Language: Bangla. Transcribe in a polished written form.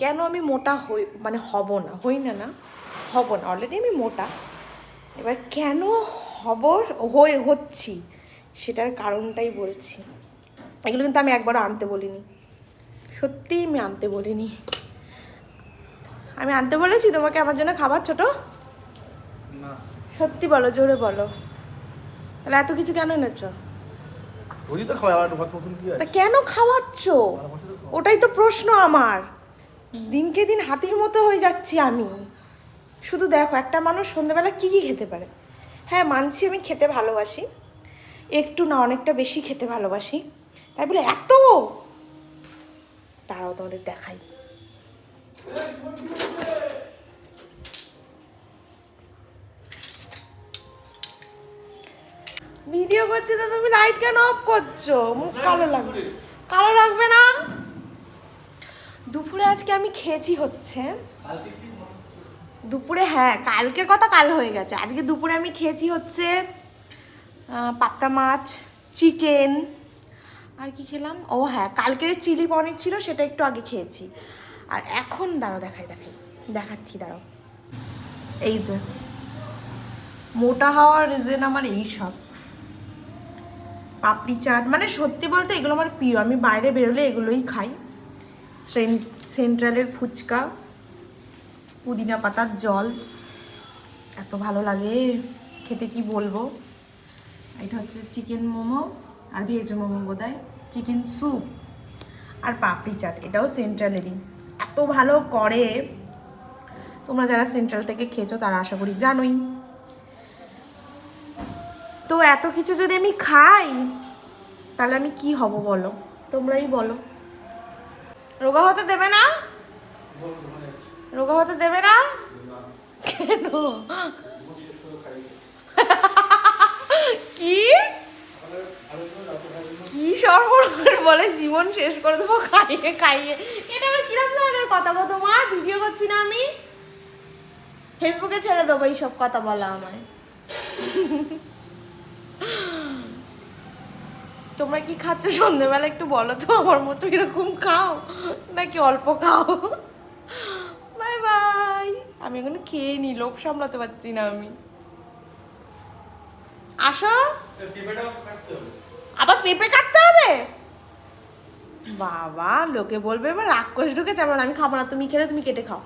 কেন আমি মোটা হই, মানে হব না, হই না, না হব না, অলরেডি আমি মোটা। এবার কেন হচ্ছি সেটার কারণটাই বলছি। এগুলো কিন্তু আমি একবারও আনতে বলিনি, সত্যিই আমি আনতে বলিনি। আমি আনতে বলেছি তোমাকে আমার জন্য খাবার ছোট? না। সত্যি বলো, জোরে বলো। তাহলে এত কিছু কেন এনেছো? ওই তো খাওয়া আর ভাত মতন কি তা আছে? কেন খাওয়াচ্ছ? ওটাই তো প্রশ্ন আমার। দিনকে দিন হাতির মতো হয়ে যাচ্ছি আমি। শুধু দেখো, একটা মানুষ সন্ধ্যেবেলা কী কী খেতে পারে। হ্যাঁ মানছি আমি খেতে ভালোবাসি, একটু না অনেকটা বেশি খেতে ভালোবাসি, তাই বলে এত? তারাও তোমাদের দেখাই। ভিডিও করছি তো তুমি লাইট কেন অফ করছো? মুখ কালো লাগবে। কালো লাগবে না। দুপুরে আজকে আমি খেয়েছি হচ্ছে দুপুরে, হ্যাঁ কালকের কথা কাল হয়ে গেছে, আজকে দুপুরে আমি খেয়েছি হচ্ছে পাবদা মাছ, চিকেন, আর কি খেলাম, ও হ্যাঁ কালকের চিলি পনির ছিল সেটা একটু আগে খেয়েছি। আর এখন দাঁড়াও দেখাচ্ছি দাঁড়াও। এই যে মোটা হওয়ার রিজন আমার এই সব পাপড়ি চাট, মানে সত্যি বলতে এগুলো আমার প্রিয়, আমি বাইরে বেরোলে এগুলোই খাই। সেন্ট্রালের ফুচকা, পুদিনা পাতার জল, এত ভালো লাগে খেতে কি বলবো। এটা হচ্ছে চিকেন মোমো আর ভেজ মোমো বোধহয়, চিকেন স্যুপ আর পাপড়ি চাট, এটাও সেন্ট্রালেরই, এত ভালো করে। তোমরা যারা সেন্ট্রাল থেকে খেয়েছো তারা আশা করি জানোই। তো এত কিছু যদি আমি খাই তাহলে আমি কি হব বলো, তোমরাই বলো। রোগা হতে দেবে না? রোগা হতে দেবে না কেন? কি কি সর্বনাশ বলে, জীবন শেষ করে দেবো খাইয়ে খাইয়ে? এটা আবার কিরকম ধরনের কথা গো তোমার? ভিডিও করছি না আমি, ফেসবুকে ছেড়ে দেবো এইসব কথা বলা আমায়। তোমরা কি খাচ্ছ সন্ধ্যেবেলা একটু বলো তো, আমার মতো এরকম খাও নাকি অল্প খাও? Bye bye. আমি এখন খেয়ে নি, লোভ সামলাতে পারছি না আমি। আসো। আবার পেঁপে কাটতে হবে? বাবা লোকে বলবে এবার রাক্ষস ঢুকেছে আমার, আমি খাবো না, তুমি খেলে তুমি কেটে খাও।